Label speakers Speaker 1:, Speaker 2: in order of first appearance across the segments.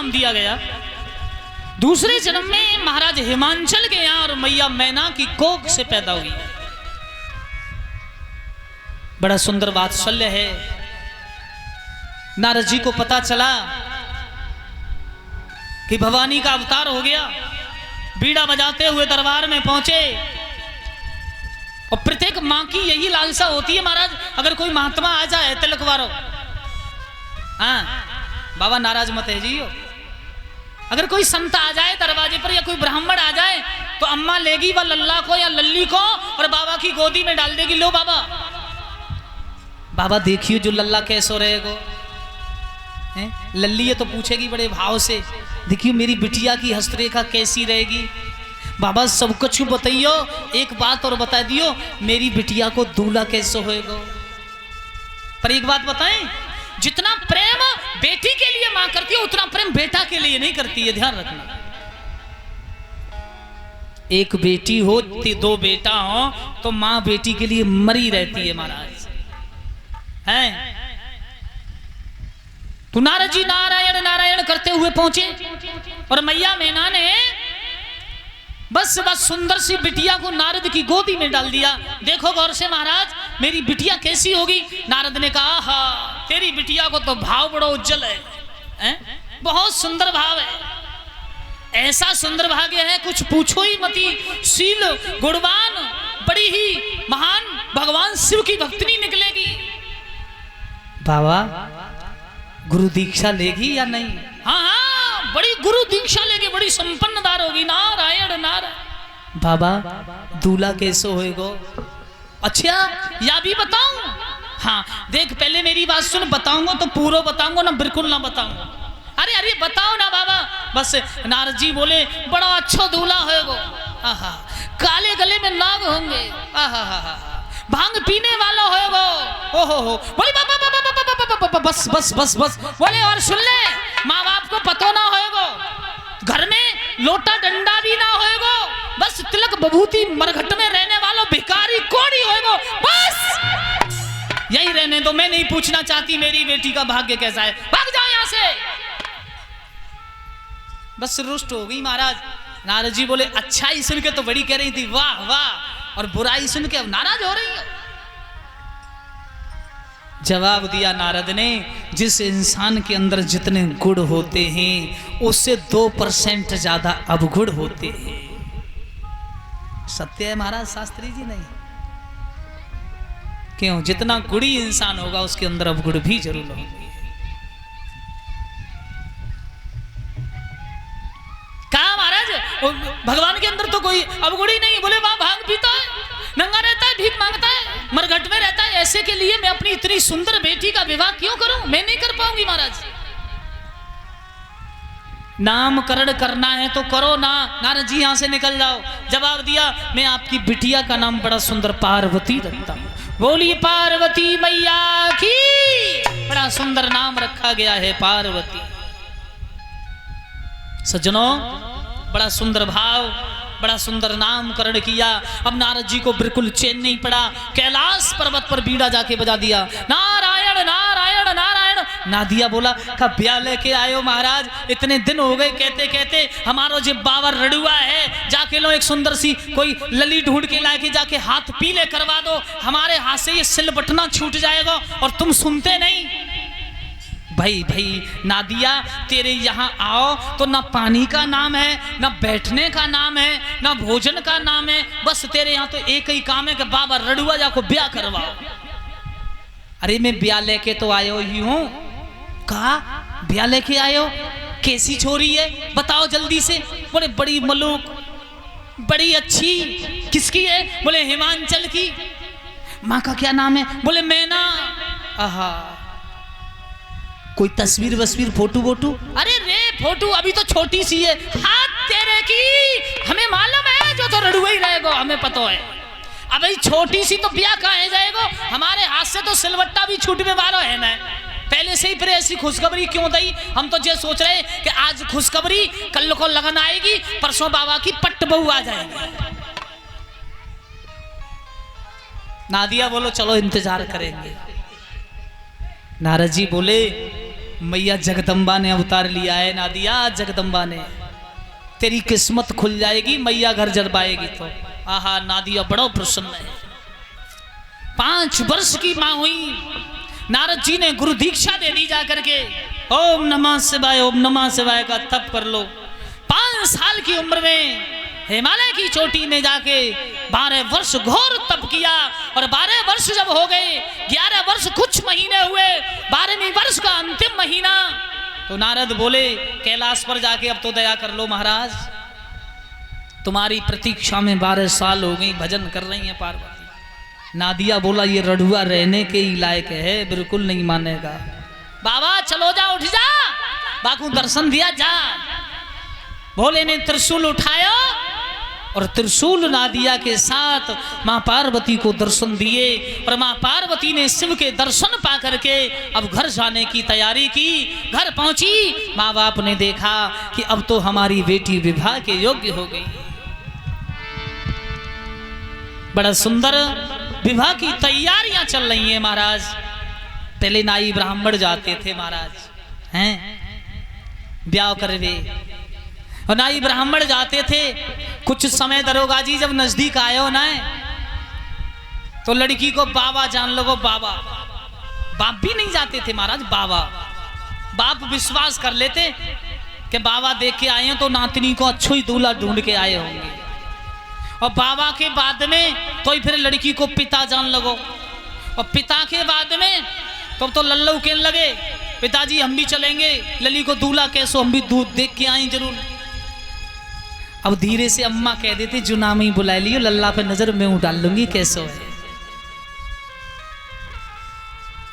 Speaker 1: नाम दिया गया। दूसरे जन्म में महाराज हिमांचल के यहाँ और मैया मैना की कोख से पैदा हुई। बड़ा सुंदर वात्सल्य है। नारद जी को पता चला कि भवानी का अवतार हो गया। बीड़ा बजाते हुए दरबार में पहुंचे और प्रत्येक मां की यही लालसा होती है महाराज, अगर कोई महात्मा आ जाए तिलकवारो, हाँ बाबा नाराज मत है जी, अगर कोई संत आ जाए दरवाजे पर या कोई ब्राह्मण आ जाए तो अम्मा लेगी वह लल्ला को या लल्ली को और बाबा की गोदी में डाल देगी। लो बाबा, बाबा देखियो जो लल्ला कैसो रहेगो। लल्ली ये तो पूछेगी बड़े भाव से, देखियो मेरी बिटिया की हस्तरेखा कैसी रहेगी। बाबा सब कुछ बताइयो, एक बात और बता दियो, मेरी बिटिया को दूल्हा कैसे होएगा। पर एक बात बताएं, जितना प्रेम बेटी के लिए मां करती है उतना प्रेम बेटा के लिए नहीं करती है, ध्यान रखना। एक बेटी हो दो बेटा हो तो मां बेटी के लिए मरी रहती है महाराज, हैं। तो नारद जी नारायण नारायण करते हुए पहुंचे और मैया मैना ने बस सुंदर सी बिटिया को नारद की गोदी में डाल दिया। देखो गौर से महाराज, मेरी बिटिया कैसी होगी। नारद ने कहा, हाँ तेरी बिटिया को तो भाव बड़ा उज्जवल है, बहुत सुंदर भाव है, ऐसा सुंदर भाग्य है कुछ पूछो ही मती। शील गुणवान, बड़ी ही महान भगवान शिव की भक्तिनी निकलेगी। बाबा गुरु दीक्षा लेगी या नहीं? हाँ हाँ बड़ी गुरु दीक्षा लेगी, बड़ी संपन्नदार होगी। नारायण नारायण। बाबा दूल्हा कैसे होएगो? अच्छा या भी बताऊं? हाँ देख पहले मेरी बात सुन, बताऊंगा तो पूरा बताऊंगा ना, बिल्कुल ना बताऊंगा। अरे अरे बताओ ना बाबा। बस नारद जी बोले, बड़ा अच्छा दूल्हा होएगो, आहा काले गले में नाग होंगे, आहा भांग पीने वाला होएगो, ओहो बोले बाबा बस बस बस बस। बोले और सुन ले, माँ बाप को पतो ना होएगो, घर में लोटा डंडा भी ना होएगो, बस तिलक बभूति मरघट में रहने वालों भिखारी कोड़ी होएगो, बस यही रहने दो। मैं नहीं पूछना चाहती मेरी बेटी का भाग्य कैसा है, भाग जाओ यहाँ से। बस रुष्ट हो गई महाराज। नारद जी बोले, अच्छाई सुन के तो बड़ी कह रही थी वाह वाह, और बुराई सुन के अब नाराज हो रही है। जवाब दिया नारद ने, जिस इंसान के अंदर जितने गुण होते हैं उससे 2% ज्यादा अवगुण होते हैं। सत्य है महाराज, शास्त्री जी नहीं। क्यों? जितना गुणी इंसान होगा उसके अंदर अवगुण भी जरूर होंगे। कहा महाराज भगवान के अंदर तो कोई अवगुण ही नहीं। बोले वहां भांग पीता है, नंगा रहता है, भीख मांगता है, मरघट में रहता है, ऐसे के लिए मैं अपनी इतनी सुंदर बेटी का विवाह क्यों करूं? मैं नहीं कर पाऊंगी महाराज। नामकरण करना है तो करो ना, नारद जी यहां से निकल जाओ। जवाब दिया, मैं आपकी बिटिया का नाम बड़ा सुंदर पार्वती रखता हूं। बोली पार्वती मैया की, बड़ा सुंदर नाम रखा गया है पार्वती। सज्जनों बड़ा सुंदर भाव, बड़ा सुंदर नामकरण किया। अब नारद जी को बिल्कुल चैन नहीं पड़ा, कैलाश पर्वत पर बीड़ा जाके बजा दिया, नारायण नारायण नारायण। नादिया बोला, का ब्याह लेके आयो महाराज, इतने दिन हो गए कहते कहते, हमारा जो बाबा रड़ुआ है, जाके लो एक सुंदर सी कोई लली ढूंढ के लाके जाके हाथ पीले करवा दो, हमारे हाथ से ये सिल बटना छूट जाएगा, और तुम सुनते नहीं। भाई भाई नादिया, तेरे यहाँ आओ तो ना पानी का नाम है, ना बैठने का नाम है, ना भोजन का नाम है, बस तेरे यहाँ तो एक ही काम है कि बाबा रड़ुआ जाको ब्याह करवाओ। अरे मैं ब्याह लेके तो आयो ही हूँ। कहा ब्याह लेके आयो? कैसी छोरी है बताओ जल्दी से। बोले बड़ी मलूक, बड़ी अच्छी। किसकी है? बोले हिमांचल की। माँ का क्या नाम है? बोले मैना। आहा, कोई तस्वीर वस्वीर फोटो वोटू? अरे रे फोटो अभी तो छोटी सी है। हाथ तेरे की, हमें मालूम है जो तो रड़ुआ ही रहेगा, हमें पता है। अभी छोटी सी तो ब्याह कहाँ जाएगा, हमारे हाथ से तो सिलवट्टा भी छूटने वाला है ना। पहले से ही फिर ऐसी खुशखबरी क्यों दी? हम तो ये सोच रहे कि आज खुशखबरी, कल को लगन आएगी, परसों बाबा की पट्ट बहू आ जाएगी। नादिया बोलो चलो इंतजार करेंगे। नारद जी बोले, मैया जगदम्बा ने अवतार लिया है नादिया, जगदम्बा ने तेरी किस्मत खुल जाएगी, मैया घर जब आएगी तो। आहा, नादिया बड़ा प्रसन्न है। 5 वर्ष की मां हुई, नारद जी ने गुरु दीक्षा दे दी जा करके, ओम नमः शिवाय, ओम नमः शिवाय का तप कर लो। 5 साल की उम्र में हिमालय की चोटी में जाके 12 वर्ष घोर तप किया, और 12 वर्ष जब हो गए, 11 वर्ष कुछ महीने हुए, 12वें वर्ष का अंतिम महीना, तो नारद बोले कैलाश पर जाके अब तो दया कर लो महाराज, तुम्हारी प्रतीक्षा में 12 साल हो गई, भजन कर रही हैं पार्वती। नादिया बोला ये रढ़ुआ रहने के ही लायक है, बिल्कुल नहीं मानेगा। बाबा चलो जा, उठ जा, बाकू दर्शन दिया जा। भोले ने त्रिशूल उठाया और त्रिशूल नादिया के साथ मां पार्वती को दर्शन दिए, और मां पार्वती ने शिव के दर्शन पा करके अब घर जाने की तैयारी की। घर पहुंची, माँ बाप ने देखा कि अब तो हमारी बेटी विवाह के योग्य हो गई। बड़ा सुंदर विवाह की तैयारियां चल रही हैं महाराज। पहले नाई ब्राह्मण जाते थे महाराज, हैं ब्याह करवे, और नाई ब्राह्मण जाते थे। कुछ समय दरोगा जी जब नजदीक आए हो ना, तो लड़की को बाबा जान लो, बाबा। बाप भी नहीं जाते थे महाराज, बाबा। बाप विश्वास कर लेते कि बाबा देख के आए हैं तो नातनी को अच्छो ही दूल्हा ढूंढ के आए होंगे, और बाबा के बाद में तो फिर लड़की को पिता जान लगो, और पिता के बाद में तो लल्लू कहने लगे पिताजी हम भी चलेंगे, लली को दूल्हा कैसो, हम भी दूध देख के आए जरूर। अब धीरे से अम्मा कह देती जुना में ही बुला लियो, लल्ला पे नजर में हूं डाल लूंगी कैसो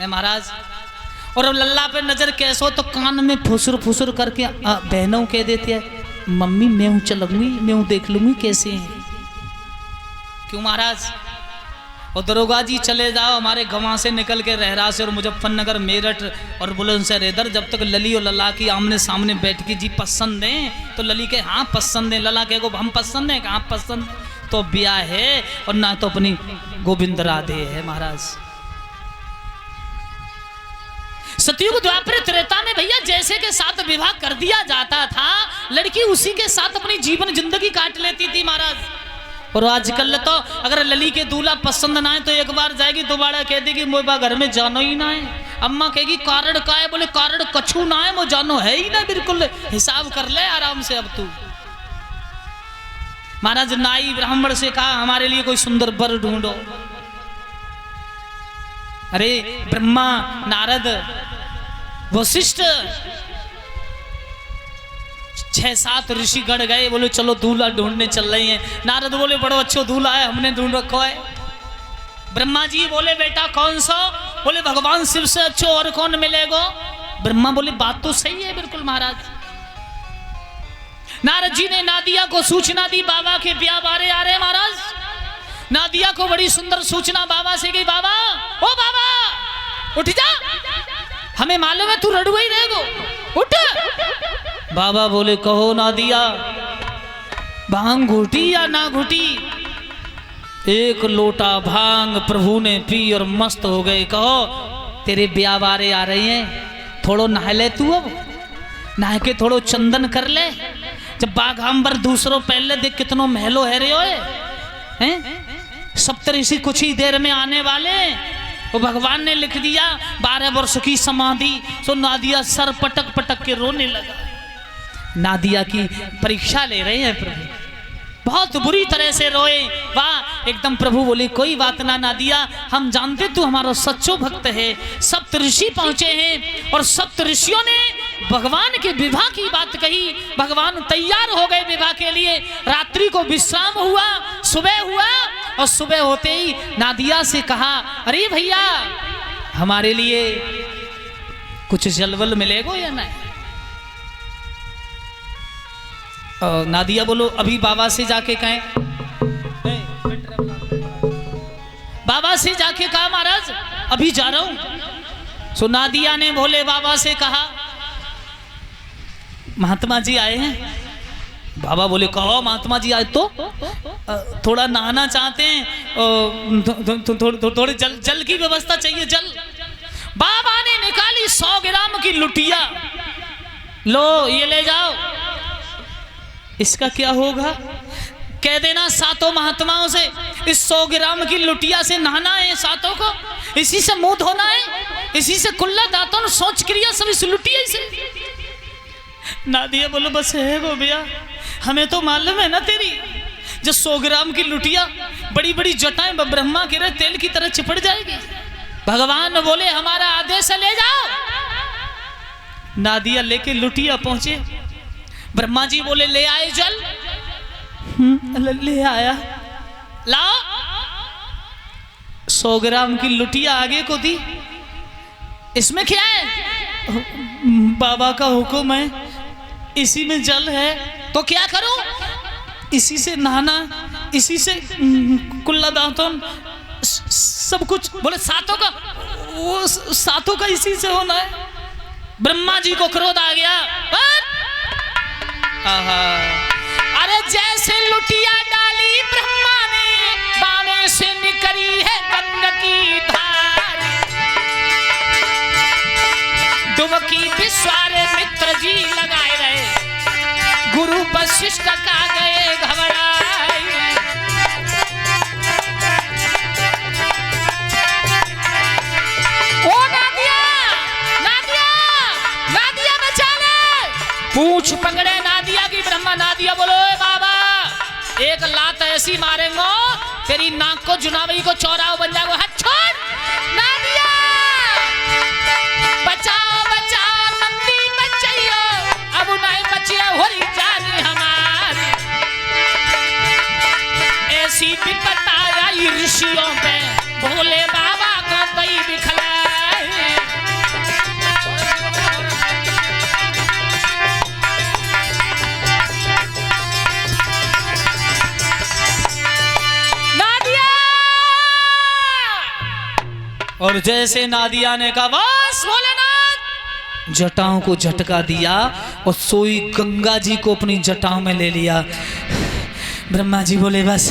Speaker 1: है महाराज। और अब लल्ला पे नजर कैसो तो कान में फुसुर फुसुर करके बहनों कह देते हैं मम्मी मैं हूं चलूंगी, मैं हूं देख लूंगी कैसे हैं। क्यों महाराज? और दरोगा जी चले जाओ हमारे गवां से निकल के रहरा से और मुजफ्फरनगर मेरठ और बुलंदशहर इधर, जब तक लली और लला की आमने सामने बैठ के जी पसंद है तो लली के हाँ पसंद है, लला के हम पसंद है, कहाँ पसंद तो ब्याह है, और ना तो अपनी गोविंद राधे है महाराज। सतयुग द्वापर त्रेता में भैया जैसे के साथ विवाह कर दिया जाता था, लड़की उसी के साथ अपनी जीवन जिंदगी काट लेती थी महाराज। और आजकल तो अगर लली के दूल्हा पसंद ना है तो एक बार जाएगी, दोबारा कह देगी मोबा घर में जानो ही ना है। अम्मा कहेगी कारण का है, बोले कारण कछू ना है, वो जानो है ही ना, बिल्कुल हिसाब कर ले आराम से अब तू। महाराज नाई ब्राह्मण से कहा हमारे लिए कोई सुंदर वर ढूंढो। अरे ब्रह्मा नारद वशिष्ठ 6-7 ऋषिगण गए, बोले चलो दूल्हा ढूंढने चल रहे हैं। नारद बोले बड़ो अच्छो दूल्हा है, हमने ढूंढ रखो है। ब्रह्मा जी बोले बेटा कौन सा? बोले भगवान शिव से अच्छो और कौन मिलेगा? ब्रह्मा बोले बात तो सही है बिल्कुल महाराज। नारद जी ने नादिया को सूचना दी बाबा के ब्याह बारे आ रहे महाराज। नादिया को बड़ी सुंदर सूचना बाबा से गई, बाबा ओ बाबा उठ जा, हमें मालूम है तू रड़ुआ ही रहेगो, उठ। बाबा बोले कहो नादिया भांग घुटी या ना घुटी? 1 लोटा भांग प्रभु ने पी और मस्त हो गए। कहो तेरे ब्याह बारे आ रहे हैं, थोड़ो नहा ले तू, अब नहा के थोड़ो चंदन कर ले। जब बाघांबर दूसरों पहले देख कितनों महलो है रहे हो, सप्तऋषि कुछ ही देर में आने वाले। वो भगवान ने लिख दिया 12 वर्ष की समाधि। तो नादिया सर पटक पटक के रोने लगा। नादिया की परीक्षा ले रहे हैं प्रभु, बहुत बुरी तरह से रोए। वाह एकदम प्रभु बोले कोई बात ना नादिया, हम जानते तू हमारा सच्चो भक्त है। सप्तऋषि पहुंचे हैं और सप्तऋषियों ने भगवान के विवाह की बात कही। भगवान तैयार हो गए विवाह के लिए। रात्रि को विश्राम हुआ, सुबह हुआ, और सुबह होते ही नादिया से कहा अरे भैया हमारे लिए कुछ जलवल मिलेगा या नहीं? नादिया बोलो अभी बाबा से जाके कहें, बाबा से जाके कहा महाराज अभी जा रहा हूं। सो नादिया ने भोले बाबा से कहा महात्मा जी आए हैं। बाबा बोले कहो महात्मा जी आए तो थोड़ा नहाना चाहते हैं, थोड़ी जल की व्यवस्था चाहिए। जल बाबा ने निकाली 100 ग्राम की लुटिया, लो ये ले जाओ, इसका क्या होगा? कह देना सातों महात्माओं से इस 100 ग्राम की लुटिया से नहाना है सातों को, इसी से मुंह धोना है, इसी से कुल्ला दातन सोच क्रिया सब इस लुटिया से। नादिया बोलो बस है वो भैया, हमें तो मालूम है ना तेरी, जो 100 ग्राम की लुटिया बड़ी बड़ी जटाएं ब्रह्मा के रहे तेल की तरह चिपड़ जाएगी। भगवान बोले हमारा आदेश है ले जाओ। नादिया लेके लुटिया पहुंचे, ब्रह्मा जी बोले ले आए जल, ले आया, लाओ। 100 ग्राम की लुटिया आगे को दी, इसमें क्या है? बाबा का हुक्म है, इसी में जल है, तो क्या करूं? इसी से नहाना, इसी से कुल्ला दातन सब कुछ। बोले सातों का, वो सातों का इसी से होना है। ब्रह्मा जी को क्रोध आ गया। अरे जैसे लुटिया डाली ब्रह्मा ने, बावे से निकली है गंगा की धार, डुबकी विश्वारे मित्र जी लगाए रहे, गुरु वशिष्ठ का गए घबराए। ओ नादिया, नादिया, नादिया बचा ले। पूछ पकड़े नादिया की ब्रह्मा। नादिया बोलो बाबा एक लात ऐसी मारेंगे तेरी नाक को जुनावी को चौराहा बन जाएगा। हाथ छोड़ नादिया, बचाओ बचाओ नंदी बचाइयो, अब नहीं बचिया हो रही जानी हमारी। ऐसी विपत आई ऋषियों पे, भोले बाबा को दई दिखलाए। और जैसे नादिया ने कहा बस भोलेनाथ, जटाओं को झटका दिया और सोई गंगा जी को अपनी जटाओं में ले लिया। ब्रह्मा जी बोले बस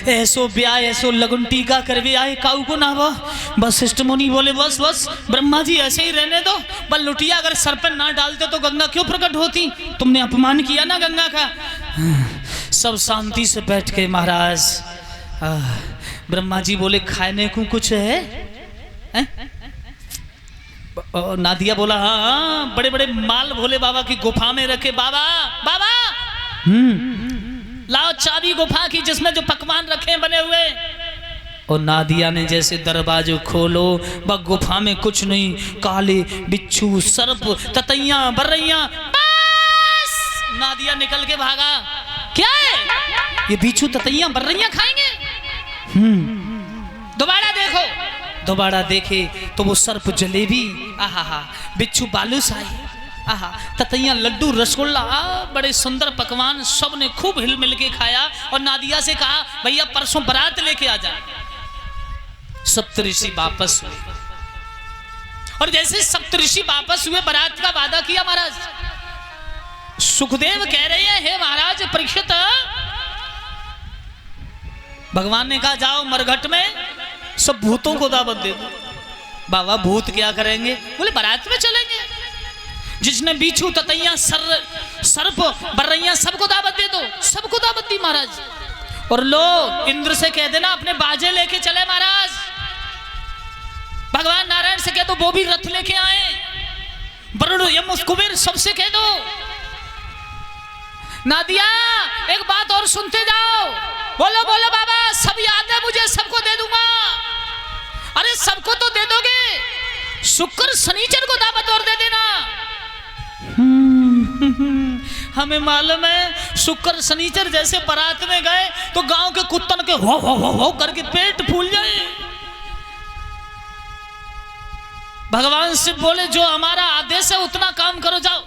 Speaker 1: ऐसो ब्याह ऐसो लगन टीका करवे आए काऊ को ना वो। वशिष्ठ मुनि बोले बस बस ब्रह्मा जी ऐसे ही रहने दो, बल लुटिया अगर सर पर ना डालते तो गंगा क्यों प्रकट होती? तुमने अपमान किया ना गंगा का। सब शांति से बैठ के महाराज। ब्रह्मा जी बोले खाने को कुछ है? नादिया बोला हाँ, बड़े बड़े माल भोले बाबा की गुफा में रखे। बाबा बाबा लाओ चाबी गुफा की जिसमें जो पकवान रखे बने हुए। और नादिया ने जैसे दरवाजे खोलो, बस गुफा में कुछ नहीं, काले बिच्छू सर्प ततैया बर्रैया। बस नादिया निकल के भागा। क्या है ये बिच्छू ततैया बर्रैया खाएंगे? दोबारा देखो, दोबारा देखे तो वो सर्प जलेबी, आहा, बिच्छू बालूशाही, आहा, ततैया लड्डू रसगुल्ला, बड़े सुंदर पकवान सब ने खूब हिल मिल के खाया। और नादिया से कहा भैया परसों बारात लेके आ जा। सप्तऋषि वापस हुए और जैसे सप्तऋषि वापस हुए बारात का वादा किया महाराज। सुखदेव कह रहे हैं हे महाराज परीक्षित, भगवान ने कहा जाओ मरघट में सब भूतों को दावत दे दो। बाबा भूत क्या करेंगे? बोले बारात में चलेंगे। जिसने बिच्छू ततैया सर्प बर्रैया सबको दावत दे दो। सबको दावत दी महाराज। और लो इंद्र से कह देना अपने बाजे लेके चले महाराज। भगवान नारायण से कह दो वो भी रथ लेके आए। वरुण यम कुबेर सबसे कह दो। नादिया एक बात और सुनते जाओ। बोलो बोलो बाबा, सब याद है मुझे, सबको दे दूंगा। अरे सबको तो दे दोगे, शुक्र शनिचर को दावत और दे देना। हमें मालूम है शुक्र शनिचर जैसे बारात में गए तो गांव के कुत्तन के हो करके पेट फूल जाए। भगवान से बोले जो हमारा आदेश है उतना काम करो, जाओ।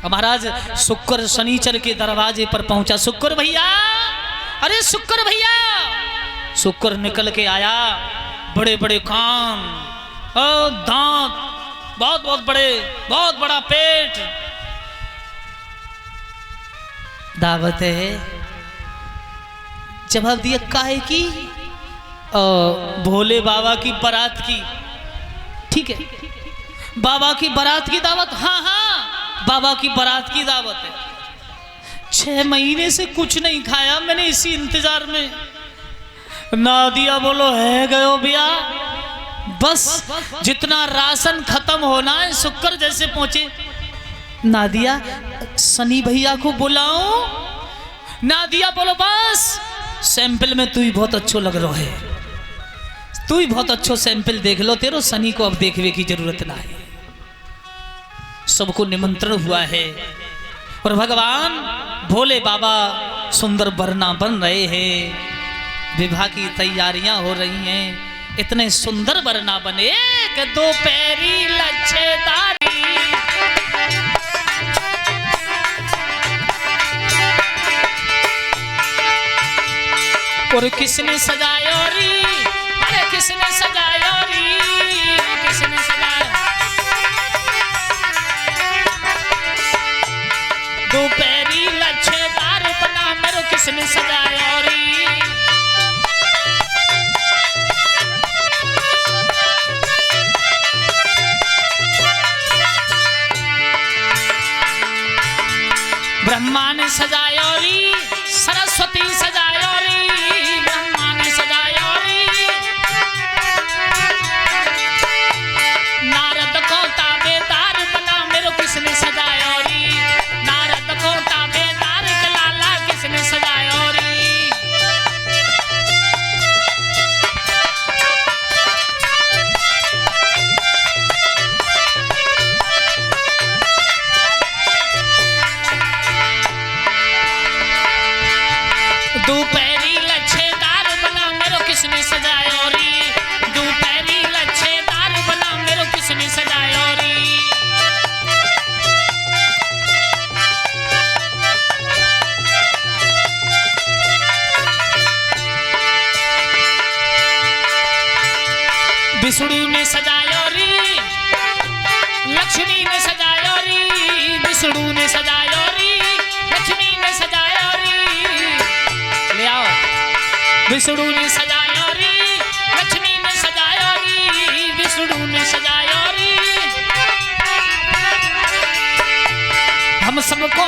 Speaker 1: महाराज शुक्र शनिचर के दरवाजे पर पहुंचा। शुक्र भैया, अरे शुक्र भैया। शुक्र निकल के आया, बड़े बड़े कान, दांत बहुत बहुत बड़े, बहुत बड़ा पेट। दावत है। जवाब दिया काहे की? भोले बाबा की बारात की। ठीक है, बाबा की बारात की दावत, हाँ हाँ बाबा की बारात की दावत है। 6 महीने से कुछ नहीं खाया मैंने इसी इंतजार में। नादिया बोलो है गयो भैया, बस जितना राशन खत्म होना है शुक्र जैसे पहुंचे। नादिया सनी भैया को बुलाऊं? नादिया बोलो बस सैंपल में तू ही बहुत अच्छो लग रहा है, तू ही बहुत अच्छो सैंपल देख लो, तेरो सनी को अब देखने की जरूरत ना है। सबको निमंत्रण हुआ है और भगवान भोले बाबा सुंदर बरना बन रहे हैं, विवाह की तैयारियां हो रही हैं। इतने सुंदर बरना बने कि 2 पैरी लच्छेदारी, और किसने सजायो री, अरे किसने सजायो री, किसने सजाया 2 पैरी लच्छेदार बना मेरे, किसने सजायो री। ब्रह्मा ने सजायो री, सरस्वती सजायो री, ब्रह्मा ने सजायो री। नारद को ताबेदार बना मेरे, किसने सजायो री, नारद को ताबेदार लाला किसने सजायो री। दोपहरी लच्छेदार बना मेरो, किसने सजायो री, दोपहरी लच्छेदार बना मेरो, किसने सजायो री। विष्णु ने सजायो री, लक्ष्मी ने सजायो री, विष्णु ने सजायो री, लक्ष्मी ने सजायो री। ले आओ, विष्णु ने सजायो री, लक्ष्मी ने सजायो री, विष्णु ने सजायो री। हम सबको